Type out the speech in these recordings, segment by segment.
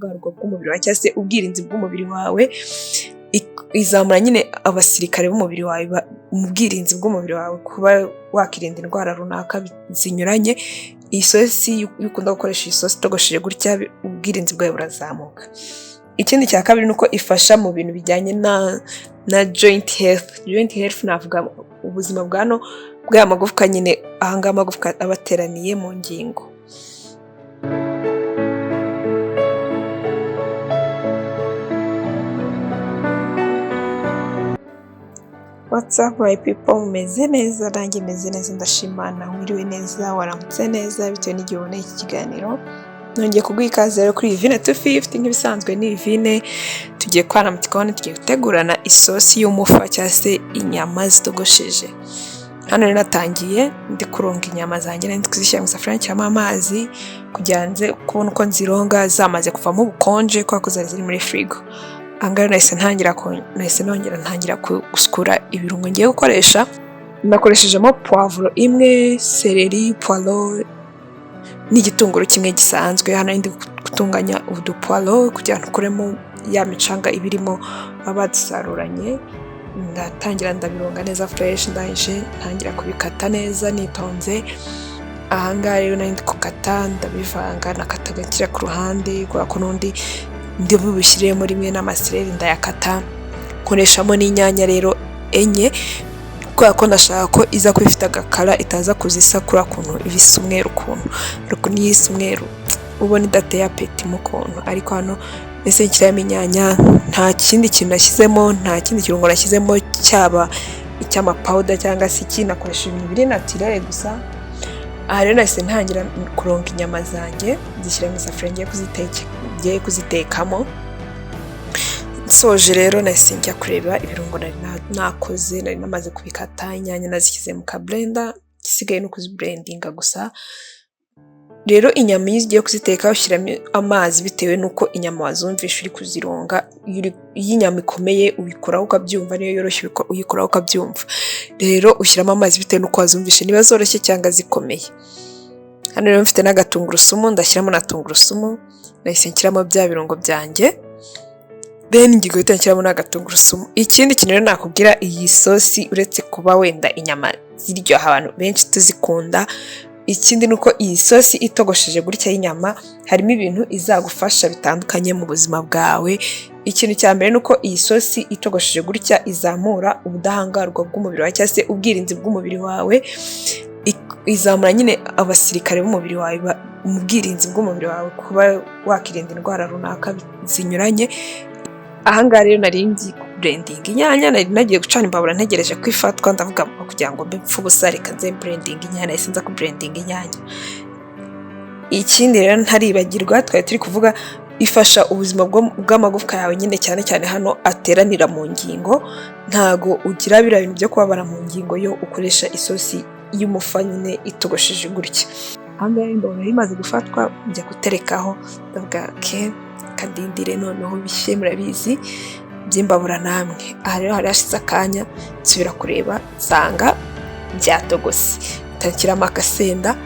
ubudahangarwa bw'umubiri wawe cyangwa se ubwirinzi bw'umubiri wawe, izamura nyine abasirikare b'umubiri wawe mu bwirinzi bw'umubiri wawe kuba wakirinda indwara runaka zinyuranye. Iyi sosi iyo ukunda gukoresha iyi sosi itogosheje gutya ubwirinzi bwawe burazamuka. Ikindi cya kabiri nuko ifasha mu bintu bijyanye na joint health navuga ubuzima bw'aya magufwa nyine, ahangaha amagufwa aba ateraniye mu ngingo. What's up my people, meze neza? Nanjye meze neza ndashima, nawe wiriwe neza, waramutse neza bitewe n'igihe uboneye iki kiganiro. Nongeye kuguha ikaze rero kuri Ivine 250 nk'ibisanzwe. Ni Ivine, tugiye kwana mu gikoni, tugiye gutegurana isosi y'umufa cyangwa se inyama zitogosheje. Hano rero natangiye ndi kuronga inyama zanjye, ndi kuzishyira mu isafuriya nshyiramo amazi kugira nze kubona uko nzironga zamaze kuvamo ubukonje kubera ko zari ziri muri firigo. Ahangaha nahise nongera ntangira gusukura ibirungo ngiye gukoresha. Nakoreshejemo poivro imwe, seleri, poiro n'igitunguru kimwe gisanzwe. Hano ndi gutunganya udupoiro kugira ngo ukuremo ya micanga ibirimo baba badusaruranye. Ndatangira ndabironga neza fresh, ntangira kubikata neza nitonze. Ahangaha rero ndi gukata ndabivanga, nakataga nshyira ku ruhande kubera ko n'undi ndi bubishyiremo rimwe n'amasereri ndayakata. Nkoreshamo n'inyanya rero enye kubera ko ndashaka ko iza kuba ifite agakara, itaza kuzisakura kuntu ibisa umweru kuntu, ariko niyo isa umweru ubona idateye apeti mu kuntu. Ariko hano ese nshyiramo inyanya, nta kindi kintu nashyizemo, nta kindi kirungo nashyizemo cyaba icy'amapawuda cyangwa se iki, nakoresha ibintu biri naturel gusa. Aha rero nahise ntangira kuronga inyama zanjye, zishyira mu isafuriya ngiye kuzitekamo. Nsoje rero nahise njya kureba ibirungo nakoze, nari namaze kubikata. Inyanya nazishyize mu kablender, gisigaye no kuziblendinga gusa. Rero inyama iyo ugiye kuziteka ushyiramo amazi bitewe n'uko inyama wazumvisha uri kuzironga. Iyo inyama ikomeye ubikoraho ukabyumva, niyo yoroshye uyikoraho ukabyumva. Rero ushyiramo amazi bitewe n'uko wazumvishe niba zoroshye cyangwa zikomeye. Hano rero mfite n'agatungurusumu, ndashyiramo na tungurusumu, nahise nshyiramo bya birungo byanjye, then ngiye guhita nshyiramo n'agatungurusumu. Ikindi kintu rero nakubwira, iyi sosi uretse kuba wenda inyama ziryoha abantu benshi tuzikunda, ikindi nuko iyi sosi itogosheje gutya y'inyama harimo ibintu izagufasha bitandukanye mu buzima bwawe. Ikintu cya mbere nuko iyi sosi itogosheje gutya izamura ubudahangarwa bw'umubiri wawe cyangwa se ubwirinzi bw'umubiri wawe. Izamura nyine abasirikare b'umubiri wawe mu bwirinzi bw'umubiri wawe kuba wakirinda indwara runaka zinyuranye. Ahangaha rero nari ngiye kublendinga inyanya, nari nagiye gucana imbabura ntegereje kwifatwa, ndavuga kugira ngo mbe mpfu ubusa reka nze blendinga inyanya. Nahise nza kublendinga inyanya. Ikindi rero ntaribagirwa, twari turi kuvuga ifasha ubuzima bw'amagufwa yawe nyine, cyane cyane hano ateranira mu ngingo. Ntago ugira biriya bintu byo kubabara mu ngingo yo ukoresha isosi y'umufa nyine itogosheje gutya. Ahangaha imbabura imaze gufatwa njya guterekaho, ndavuga kadindire noneho bishye, murabizi by'imbabura namwe. Aha rero hari hashize akanya nsubira kureba nsanga byatogose. Ntakiramo agasenda,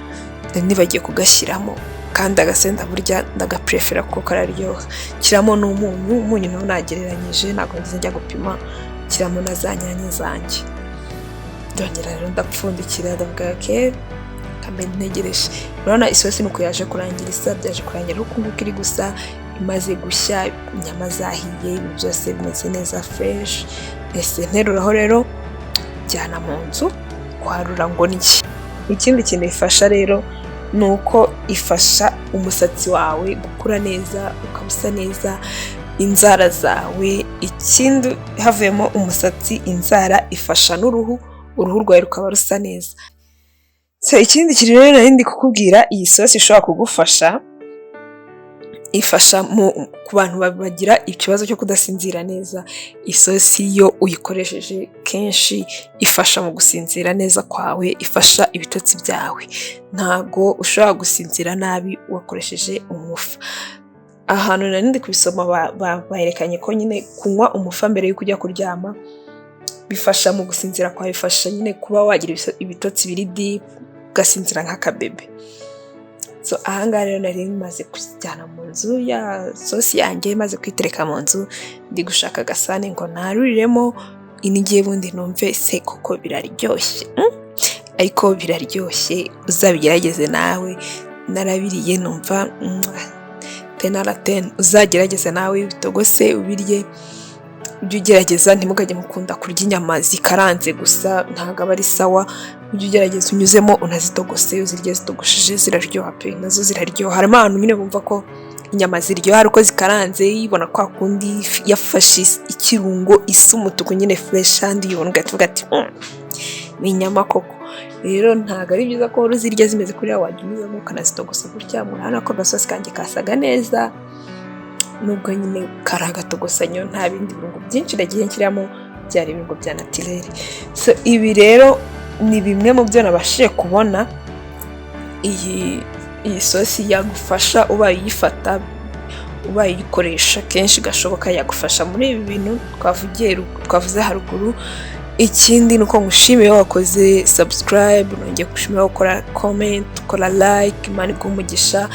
nibagiye kugashyiramo, kandi agasenda burya ndagaprefera kuko kararyoha. Nshyiramo n'umunyu, umunyu nawo nagereranyije, ntabwo ngize njya gupima. Nshyiramo na za nyanya zanjye, ndongera rero ndapfundikira, ndavuga kambe ntegereje. Urabona isosi nuko yaje kurangira isa, byaje kurangira uko nguko iri gusa, imaze gushya, inyama zahiye, ibintu byose bimeze neza fresh. Ese nteruraho rero njyana mu nzu kwarura ngo ndye. Ikindi kintu ifasha rero nuko ifasha umusatsi wawe gukura neza, ukabusa neza, inzara zawe. Ikindi havuyemo umusatsi, inzara, ifasha n'uruhu rwawe rukaba rusa neza. Ikindi kintu rero nari ndi kukubwira, iyi sosi ishobora kugufasha, ifasha ku bantu bagira ikibazo cyo kudasinzira neza. Isosi iyo uyikoresheje kenshi ifasha mu gusinzira neza kwawe, ifasha ibitotsi byawe. Ntago ushobora gusinzira nabi wakoresheje umufa. Ahantu nari ndi kubisoma baherekanye ko nyine kunywa umufa mbere y'uko ujya kuryama bifasha mu gusinzira kwawe, bifasha nyine kuba wagira ibitotsi biri deep, ugasinzira nk'akabebe. So ahangaha rero nari maze kujyana mu nzu ya sosi yanjye, maze kwitereka mu nzu, ndi gushaka agasahani ngo naruriremo inigiye bundi numve se koko biraryoshye. Ariko biraryoshye, uzabigerageze nawe. Narabiriye numva 10/10. Uzagerageze nawe bitogose ubirye. Ujye ugerageza, ntimukajye mukunda kurya inyama zikaranze gusa, ntabwo aba ari sawa. Ujye ugerageza unyuzemo unazitogose, uzirye zitogosheje, ziraryoha pe, nazo ziraryoha. Harimo abantu nyine bumva ko inyama ziryoha ariko zikaranze, yibona kwa kundi yafashe ikirungo isa umutuku nyine fresh, kandi yumva atuvuga ati ni inyama koko. Rero ntabwo ari byiza ko uzirya zimeze kuriya, wajya unyuzamo ukanazitogosa gutya. Murabona ko agasosi kanjye kasaga neza, nubwo nyine kari agatogosanyo, nta bindi birungo byinshi nagiye nshyiramo, byari ibirungo bya naturel. So ibi rero ni bimwe mu byo nabashije kubona iyi sosi yagufasha ubaye uyifata, ubaye uyikoresha kenshi gashoboka, yagufasha muri ibi bintu twavuze haruguru. Ikindi nuko ngushimiye wakoze subscribe, nongeye gushimira gukora comment, ukora like. Imana iguhe umugisha,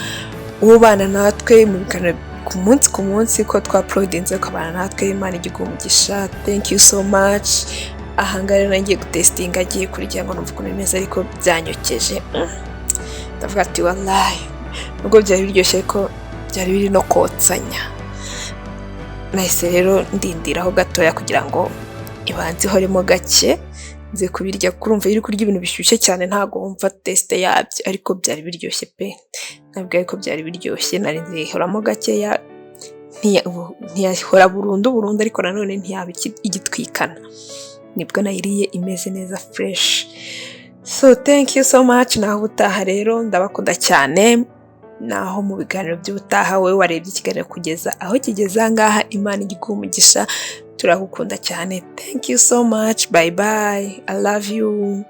ubana natwe mu biganiro ku munsi ko twauploadinze, ukabana natwe. Imana iguhe umugisha. Thank you so much. Ahangaha rero nagiye gutestinga, agiye kurya ngo numve ukuntu bimeze, ariko byanyokeje. Ndavuga ati wallahi, nubwo byari biryoshye ariko byari biri no kotsanya. Nahise rero ndindiraho gatoya kugira ngo ibanze ihoremo gake, nze kubirya. Kurumva iri kurya ibintu bishyushye cyane ntago wumva taste yabyo, ariko byari biryoshye pe. Nabwo ariko byari biryoshye, nari nzi ihoramo gakeya, ntiyahora burundu, ariko nanone ntiyaba igitwikana. Nibwo nayiriye imeze neza fresh. So thank you so much. Naho utaha rero, ndabakunda cyane. Naho mu biganiro by'ubutaha, wowe warebye ikiganiro kugeza aho kigeza ngaha, Imana iguhe umugisha. Turagukunda cyane. Thank you so much. Bye bye. I love you.